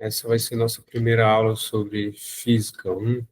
Essa vai ser nossa primeira aula sobre Física 1,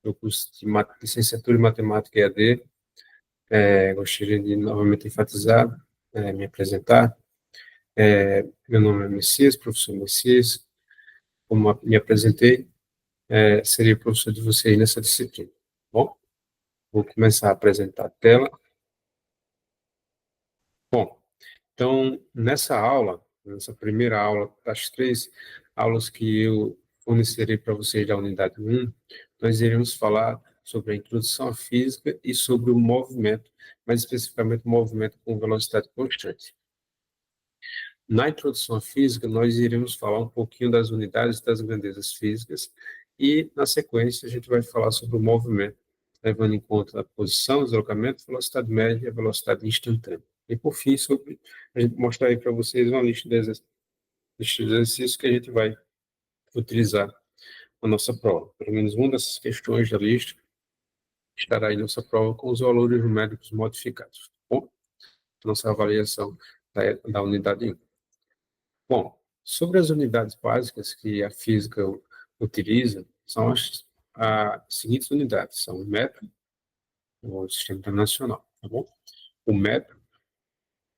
do curso de Licenciatura em Matemática EAD. Gostaria de novamente enfatizar, me apresentar. Meu nome é Messias, professor Messias. Como me apresentei, seria professor de vocês nessa disciplina. Bom, vou começar a apresentar a tela. Bom, então, nessa primeira aula, das 3 aulas que eu fornecerei para vocês da unidade 1, nós iremos falar sobre a introdução à física e sobre o movimento, mais especificamente o movimento com velocidade constante. Na introdução à física, nós iremos falar um pouquinho das unidades das grandezas físicas e, na sequência, a gente vai falar sobre o movimento, levando em conta a posição, deslocamento, velocidade média e a velocidade instantânea. E, por fim, a gente mostrar aí para vocês uma lista de exercícios que a gente vai utilizar na nossa prova. Pelo menos uma dessas questões da lista estará aí na nossa prova com os valores numéricos modificados. Bom, nossa avaliação da unidade 1. Bom, sobre as unidades básicas que a física utiliza, são as seguintes unidades: são o metro, o sistema internacional, tá bom? O metro,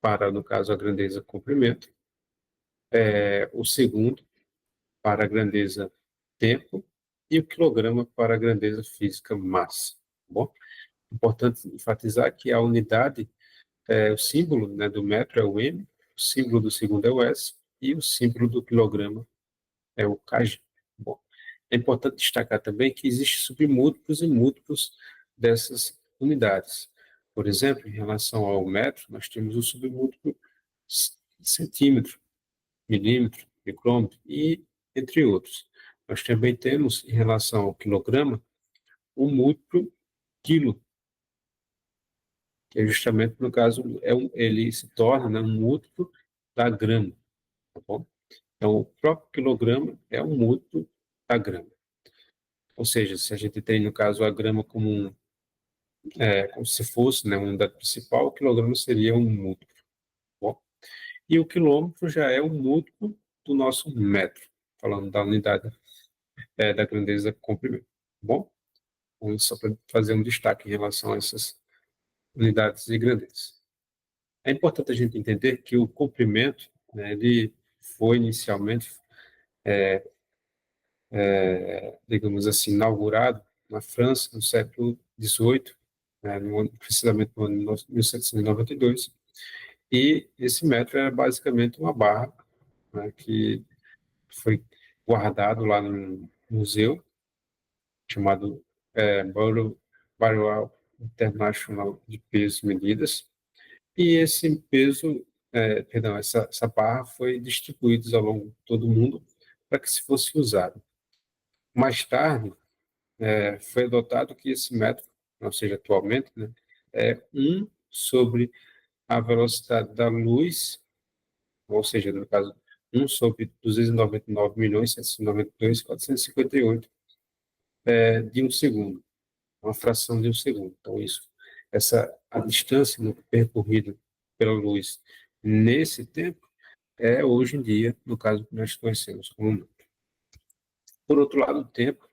para, no caso, a grandeza comprimento, o segundo, para a grandeza tempo, e o quilograma para a grandeza física massa, tá bom? Importante enfatizar que a unidade, o símbolo, né, do metro é o M, o símbolo do segundo é o S, e o símbolo do quilograma é o kg. Bom, é importante destacar também que existem submúltiplos e múltiplos dessas unidades. Por exemplo, em relação ao metro, nós temos o submúltiplo centímetro, milímetro, micrômetro e entre outros. Nós também temos, em relação ao quilograma, o múltiplo quilo, que é justamente, no caso, ele se torna, né, um múltiplo da grama, tá bom? Então, o próprio quilograma é um múltiplo da grama. Ou seja, se a gente tem, no caso, a grama como se fosse, né, uma unidade principal, o quilograma seria um múltiplo. Bom, e o quilômetro já é um múltiplo do nosso metro, falando da unidade da grandeza comprimento. Bom, então, só para fazer um destaque em relação a essas unidades de grandeza. É importante a gente entender que o comprimento, né, ele foi inicialmente, digamos assim, inaugurado na França no século XVIII, né, precisamente no ano 1792, e esse metro era basicamente uma barra, né, que foi guardado lá num museu chamado Barrow International de Pesos e Medidas, e esse peso, essa barra foi distribuída ao longo de todo o mundo para que se fosse usado. Mais tarde, foi adotado que esse método, ou seja, atualmente, né, é 1 sobre a velocidade da luz, ou seja, no caso, 1 sobre 299.792.458 de um segundo, uma fração de um segundo. Então, a distância percorrida pela luz nesse tempo é, hoje em dia, no caso que nós conhecemos como metro. Por outro lado, o tempo,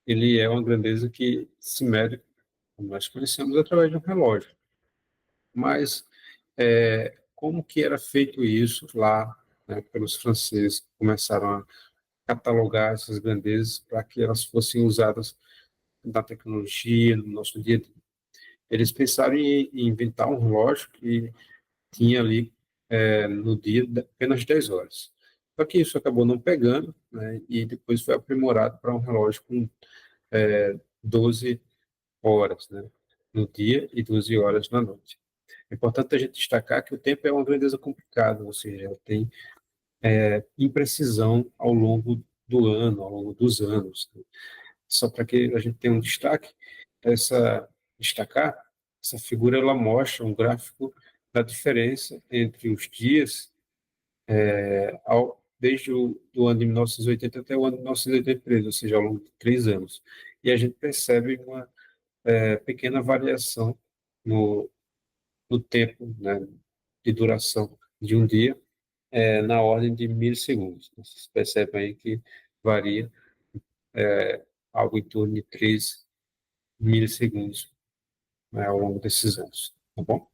ele é uma grandeza que se mede, como nós conhecemos, através de um relógio. Mas como que era feito isso lá, né, pelos franceses, que começaram a catalogar essas grandezas para que elas fossem usadas na tecnologia, no nosso dia a dia? Eles pensaram em inventar um relógio que tinha ali, no dia, apenas 10 horas. Só que isso acabou não pegando, né, e depois foi aprimorado para um relógio com 12 horas, né, no dia e 12 horas na noite. É importante a gente destacar que o tempo é uma grandeza complicada, ou seja, ela tem imprecisão ao longo do ano, ao longo dos anos. Só para que a gente tenha um destaque, destacar, essa figura ela mostra um gráfico da diferença entre os dias desde do ano de 1980 até o ano de 1983, ou seja, ao longo de 3 anos. E a gente percebe uma pequena variação no, no tempo, né, de duração de um dia, na ordem de milissegundos. Vocês percebem aí que varia algo em torno de 3 milissegundos, né, ao longo desses anos, tá bom?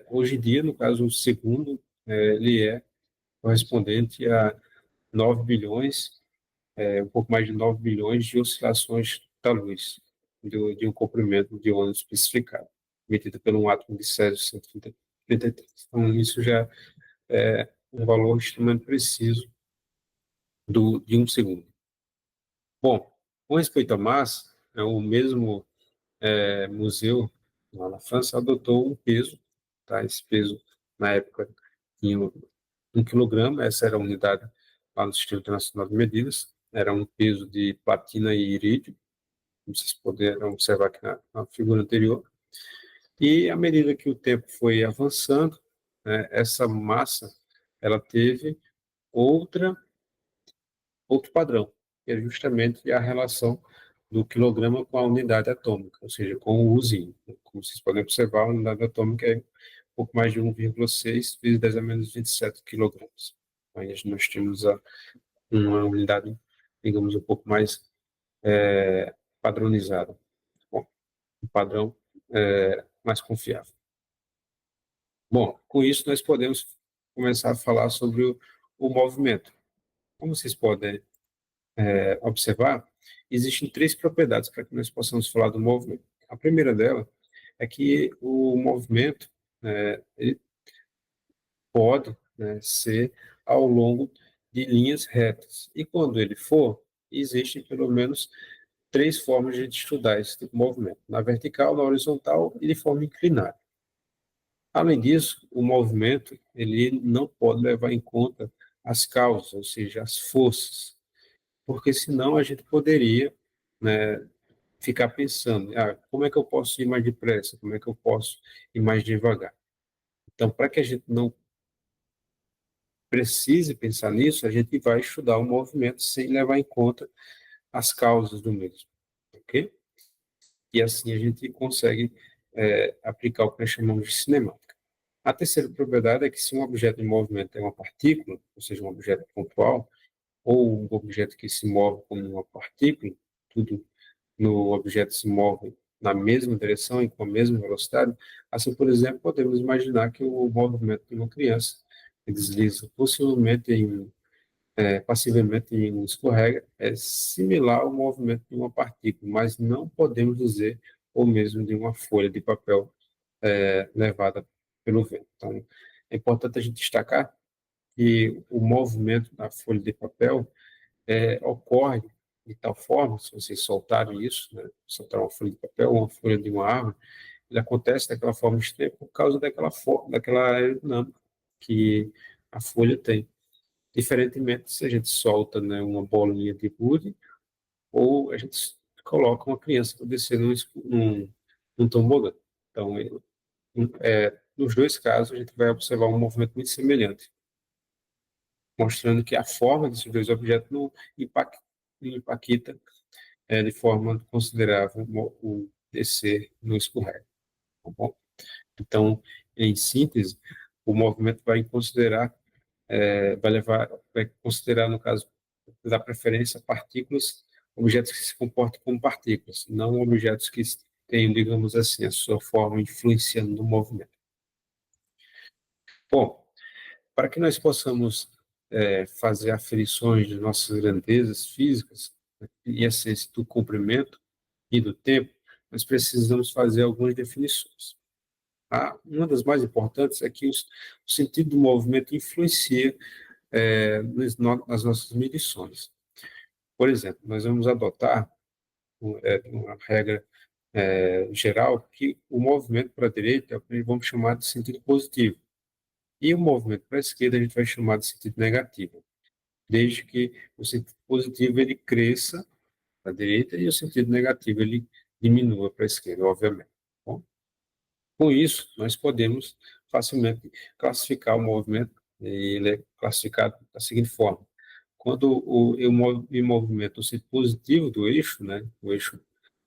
Hoje em dia, no caso, o segundo, ele é correspondente a 9 bilhões, um pouco mais de 9 bilhões de oscilações da luz, de um comprimento de onda especificado, emitido por um átomo de Césio 133. Então, isso já é um valor extremamente preciso de um segundo. Bom, com respeito à massa, o mesmo museu lá na França adotou um peso, tá? Esse peso, na época, tinha 1 quilograma, essa era a unidade lá no Sistema Internacional de Medidas, era um peso de platina e irídio, como vocês puderam observar aqui na figura anterior. E à medida que o tempo foi avançando, né, essa massa ela teve outro padrão, que é justamente a relação do quilograma com a unidade atômica, ou seja, com o usinho. Como vocês podem observar, a unidade atômica é um pouco mais de 1,6 vezes 10 a menos 27 quilogramas. Aí nós temos uma unidade, digamos, um pouco mais padronizada. Bom, um padrão mais confiável. Bom, com isso nós podemos começar a falar sobre o movimento. Como vocês podem observar, existem 3 propriedades para que nós possamos falar do movimento. A primeira dela é que o movimento ele pode, né, ser ao longo de linhas retas. E quando ele for, existem pelo menos 3 formas de a gente estudar esse tipo de movimento: na vertical, na horizontal e de forma inclinada. Além disso, o movimento ele não pode levar em conta as causas, ou seja, as forças, porque senão a gente poderia, né, ficar pensando, como é que eu posso ir mais depressa, como é que eu posso ir mais devagar. Então, para que a gente não precise pensar nisso, a gente vai estudar o movimento sem levar em conta as causas do mesmo, ok? E assim a gente consegue aplicar o que nós chamamos de cinemática. A terceira propriedade é que se um objeto em movimento é uma partícula, ou seja, um objeto pontual, ou um objeto que se move como uma partícula, tudo no objeto se move na mesma direção e com a mesma velocidade, assim, por exemplo, podemos imaginar que o movimento de uma criança que desliza passivelmente em um escorrega é similar ao movimento de uma partícula, mas não podemos dizer o mesmo de uma folha de papel levada pelo vento. Então, é importante a gente destacar que o movimento da folha de papel ocorre de tal forma, se vocês soltarem isso, né, soltar uma folha de papel ou uma folha de uma árvore, ele acontece daquela forma extrema por causa daquela aerodinâmica que a folha tem. Diferentemente se a gente solta, né, uma bolinha de gude ou a gente coloca uma criança para descer num tobogã. Então, nos dois casos, a gente vai observar um movimento muito semelhante, mostrando que a forma desses dois objetos não impacta de forma considerável o descer no escorrega. Tá bom? Então, em síntese, o movimento vai considerar, no caso, dar preferência a partículas, objetos que se comportam como partículas, não objetos que tenham, digamos assim, a sua forma influenciando no movimento. Bom, para que nós possamos fazer aferições de nossas grandezas físicas, né, e a ciência do comprimento e do tempo, nós precisamos fazer algumas definições. Uma das mais importantes é que o sentido do movimento influencia nas nossas medições. Por exemplo, nós vamos adotar uma regra geral que o movimento para a direita vamos chamar de sentido positivo e o movimento para a esquerda a gente vai chamar de sentido negativo, desde que o sentido positivo ele cresça para a direita e o sentido negativo ele diminua para a esquerda, obviamente. Bom, com isso, nós podemos facilmente classificar o movimento, e ele é classificado da seguinte forma: quando eu me movimento no sentido positivo do eixo, né, o eixo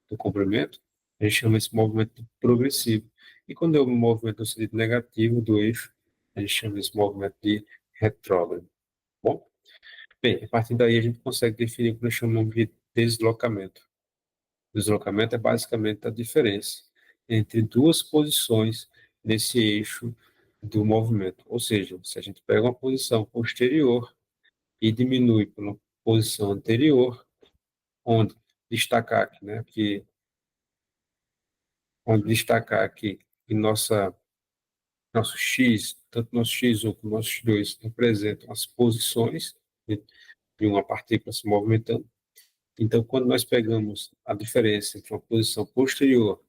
do comprimento, a gente chama esse movimento de progressivo. E quando eu me movimento no sentido negativo do eixo, a gente chama esse movimento de retrógrado. Bom, Bem, a partir daí a gente consegue definir o que nós chamamos de deslocamento. Deslocamento é basicamente a diferença entre duas posições nesse eixo do movimento. Ou seja, se a gente pega uma posição posterior e diminui para uma posição anterior, onde destacar aqui, né, onde destacar aqui que nosso X, tanto nosso X1 como nosso X2 representam as posições de uma partícula se movimentando. Então, quando nós pegamos a diferença entre uma posição posterior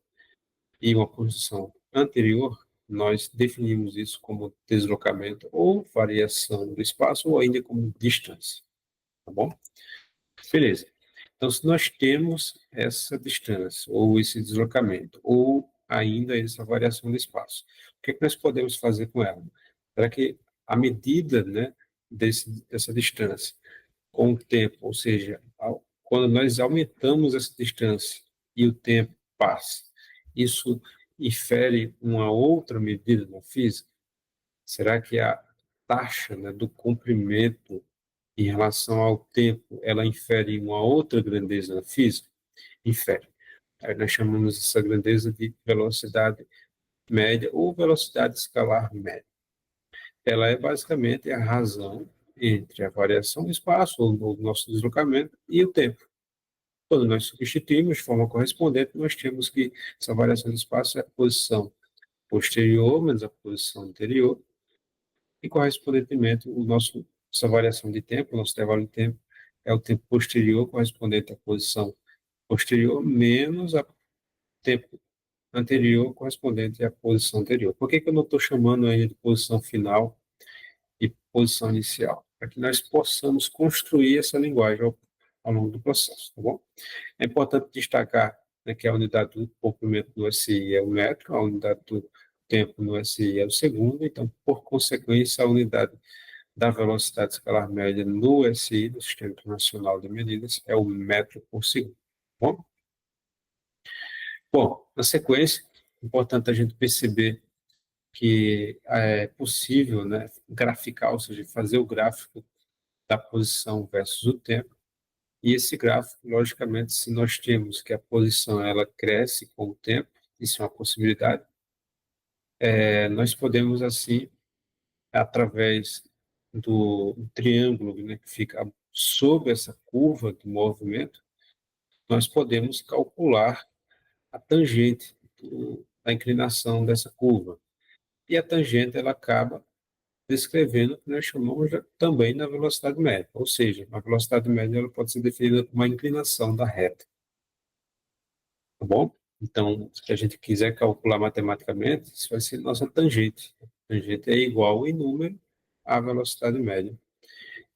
e uma posição anterior, nós definimos isso como deslocamento ou variação do espaço ou ainda como distância, tá bom? Beleza. Então, se nós temos essa distância ou esse deslocamento ou ainda essa variação do espaço, o que é que nós podemos fazer com ela? Para que a medida, né, dessa distância com o tempo, ou seja, quando nós aumentamos essa distância e o tempo passa, isso infere uma outra medida na física? Será que a taxa, né, do comprimento em relação ao tempo, ela infere uma outra grandeza na física? Infere. Aí nós chamamos essa grandeza de velocidade média ou velocidade escalar média. Ela é basicamente a razão entre a variação do espaço, ou do nosso deslocamento, e o tempo. Quando nós substituímos de forma correspondente, nós temos que essa variação do espaço é a posição posterior menos a posição anterior, e correspondentemente essa variação de tempo, o nosso intervalo de tempo, é o tempo posterior correspondente à posição posterior menos o tempo anterior correspondente à posição anterior. Por que eu não estou chamando ainda de posição final e posição inicial? Para que nós possamos construir essa linguagem ao longo do processo, tá bom? É importante destacar, né, que a unidade do comprimento no SI é o metro, a unidade do tempo no SI é o segundo, então, por consequência, a unidade da velocidade escalar média no SI, do Sistema Internacional de Medidas, é o metro por segundo. Tá bom? Bom, na sequência, é importante a gente perceber que é possível, né, graficar, ou seja, fazer o gráfico da posição versus o tempo. E esse gráfico, logicamente, se nós temos que a posição ela cresce com o tempo, isso é uma possibilidade, nós podemos, assim, através do triângulo, né, que fica sob essa curva do movimento, nós podemos calcular a tangente da inclinação dessa curva. E a tangente ela acaba descrevendo o que nós chamamos também na velocidade média, ou seja, a velocidade média ela pode ser definida como a inclinação da reta, tá bom? Então, se a gente quiser calcular matematicamente, isso vai ser nossa tangente. A tangente é igual em número à velocidade média.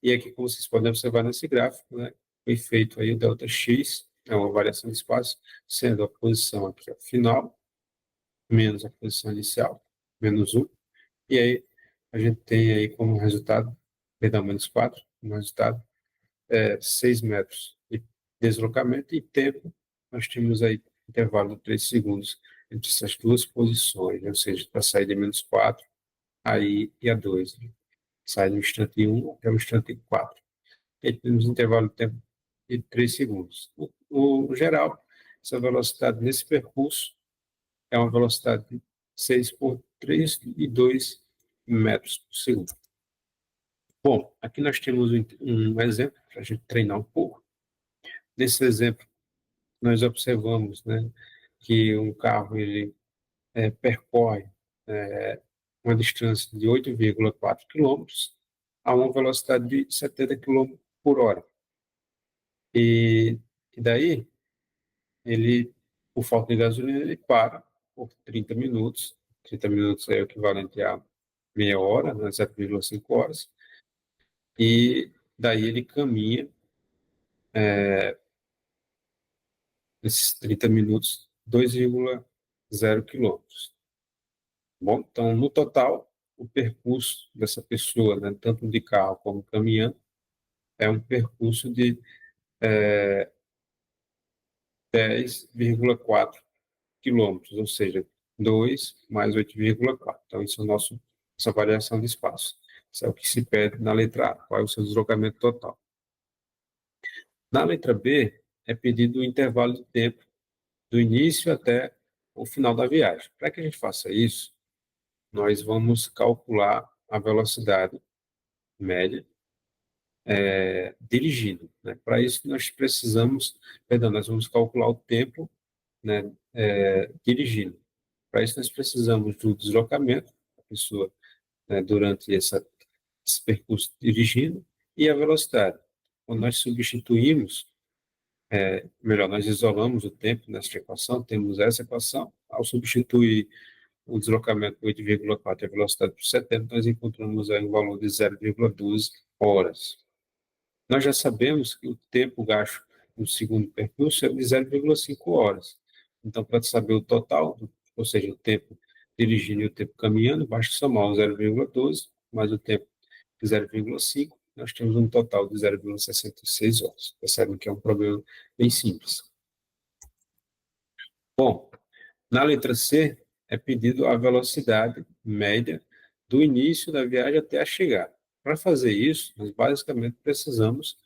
E aqui, como vocês podem observar nesse gráfico, né, foi feito aí o delta x, é uma variação de espaço, sendo a posição aqui ó, final, menos a posição inicial, menos 1. E aí, a gente tem aí como resultado, perdão, menos 4, como resultado, 6 metros de deslocamento e tempo. Nós temos aí intervalo de 3 segundos entre essas duas posições, né? Ou seja, para sair de menos 4 aí e a 2. Né? Sai no instante 1 até o instante 4. E aí temos um intervalo de tempo de 3 segundos. No geral, essa velocidade nesse percurso é uma velocidade de 6 por 3,2 metros por segundo. Bom, aqui nós temos um exemplo para a gente treinar um pouco. Nesse exemplo, nós observamos, né, que um carro ele percorre uma distância de 8,4 quilômetros a uma velocidade de 70 quilômetros por hora. E daí, ele, por falta de gasolina, ele para por 30 minutos. 30 minutos é o equivalente a meia hora, né, 7,5 horas. E daí ele caminha nesses 30 minutos 2,0 quilômetros. Bom, então, no total, o percurso dessa pessoa, né, tanto de carro como caminhando, é um percurso de 10,4 quilômetros, ou seja, 2 mais 8,4. Então, isso é essa variação de espaço. Isso é o que se pede na letra A, qual é o seu deslocamento total. Na letra B, é pedido o intervalo de tempo do início até o final da viagem. Para que a gente faça isso, nós vamos calcular a velocidade média dirigindo, né? Para isso, nós precisamos, perdão, nós vamos calcular o tempo, né, dirigindo. Para isso, nós precisamos do deslocamento da pessoa, né, durante esse percurso dirigindo e a velocidade. Quando nós substituímos, melhor, nós isolamos o tempo nessa equação, temos essa equação, ao substituir o deslocamento por 8,4 e a velocidade por 70, nós encontramos aí um valor de 0,12 horas. Nós já sabemos que o tempo gasto no segundo percurso é de 0,5 horas. Então, para saber o total, ou seja, o tempo dirigindo e o tempo caminhando, basta somar o 0,12 mais o tempo de 0,5, nós temos um total de 0,66 horas. Percebem que é um problema bem simples. Bom, na letra C, é pedido a velocidade média do início da viagem até a chegada. Para fazer isso, nós basicamente precisamos,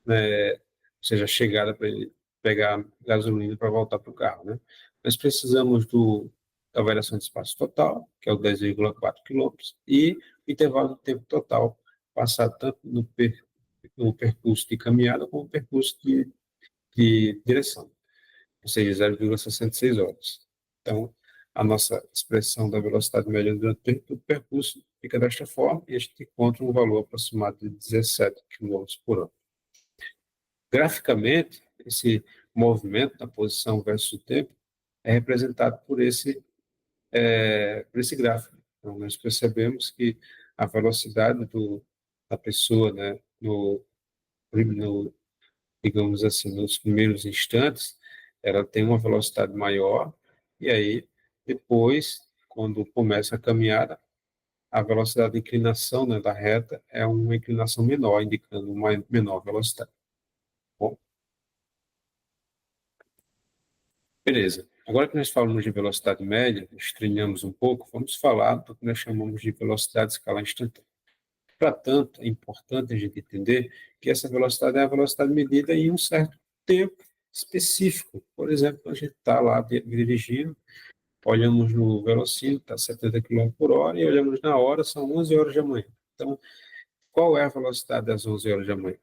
ou seja, a chegada para ele pegar gasolina para voltar para o carro, né? Nós precisamos da variação de espaço total, que é o 10,4 quilômetros, e o intervalo de tempo total passado tanto no percurso de caminhada como no percurso de direção, ou seja, 0,66 horas. Então, a nossa expressão da velocidade média durante o percurso fica desta forma, e a gente encontra um valor aproximado de 17 km por hora. Graficamente, esse movimento da posição versus o tempo é representado por esse gráfico. Então, nós percebemos que a velocidade da pessoa, né, digamos assim, nos primeiros instantes, ela tem uma velocidade maior, e aí, depois, quando começa a caminhada, a velocidade de inclinação, né, da reta é uma inclinação menor, indicando uma menor velocidade. Bom, beleza. Agora que nós falamos de velocidade média, nós treinamos um pouco, vamos falar do que nós chamamos de velocidade escalar instantânea. Para tanto, é importante a gente entender que essa velocidade é a velocidade medida em um certo tempo específico. Por exemplo, a gente está lá dirigindo, olhamos no velocímetro, está 70 km por hora, e olhamos na hora, são 11 horas da manhã. Então, qual é a velocidade das 11 horas da manhã?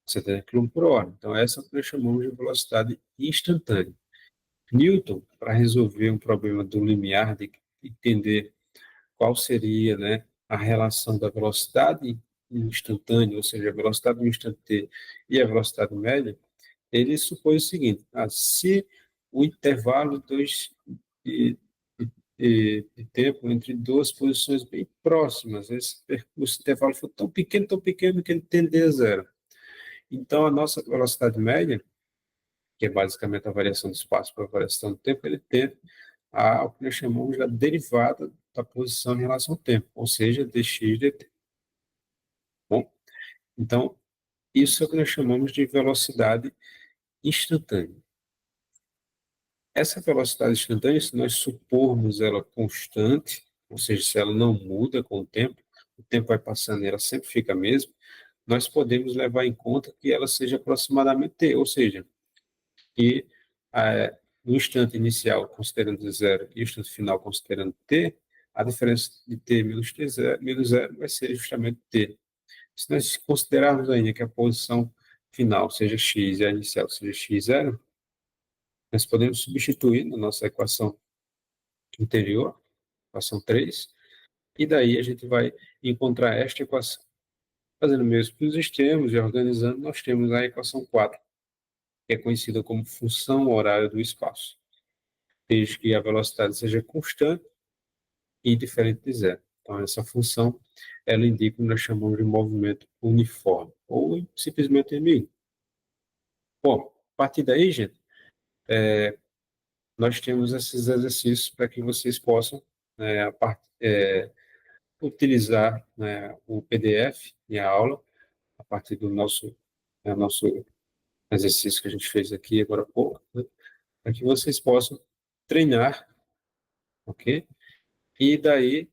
70 km por hora. Então, essa nós chamamos de velocidade instantânea. Newton, para resolver um problema do limiar, de entender qual seria, né, a relação da velocidade instantânea, ou seja, a velocidade do instante t e a velocidade média, ele supôs o seguinte: se o intervalo de, de tempo entre duas posições bem próximas, esse intervalo for tão pequeno que ele tende a zero. Então, a nossa velocidade média, que é basicamente a variação do espaço para a variação do tempo, ele tem o que nós chamamos da derivada da posição em relação ao tempo, ou seja, dx dt. Bom, então, isso é o que nós chamamos de velocidade instantânea. Essa velocidade instantânea, se nós supormos ela constante, ou seja, se ela não muda com o tempo vai passando e ela sempre fica a mesma, nós podemos levar em conta que ela seja aproximadamente t, ou seja, que no instante inicial, considerando zero, e o instante final, considerando t, a diferença de t menos zero vai ser justamente t. Se nós considerarmos ainda que a posição final seja x e a inicial seja x0, nós podemos substituir na nossa equação anterior, equação 3, e daí a gente vai encontrar esta equação. Fazendo o mesmo que os extremos e organizando, nós temos a equação 4, que é conhecida como função horária do espaço, desde que a velocidade seja constante e diferente de zero. Então, essa função, ela indica o que nós chamamos de movimento uniforme, ou simplesmente MU. Bom, a partir daí, gente, nós temos esses exercícios para que vocês possam utilizar, né, o PDF e a aula, a partir do nosso exercício que a gente fez aqui agora há pouco, né, para que vocês possam treinar, ok? E daí,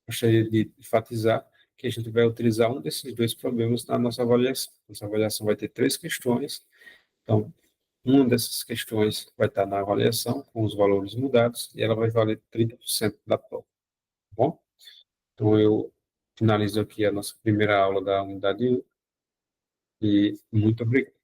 gostaria de enfatizar que a gente vai utilizar um desses dois problemas na nossa avaliação. Nossa avaliação vai ter 3 questões, então, uma dessas questões vai estar na avaliação, com os valores mudados, e ela vai valer 30% da prova, tá bom? Então, eu finalizo aqui a nossa primeira aula da unidade 1 e muito obrigado.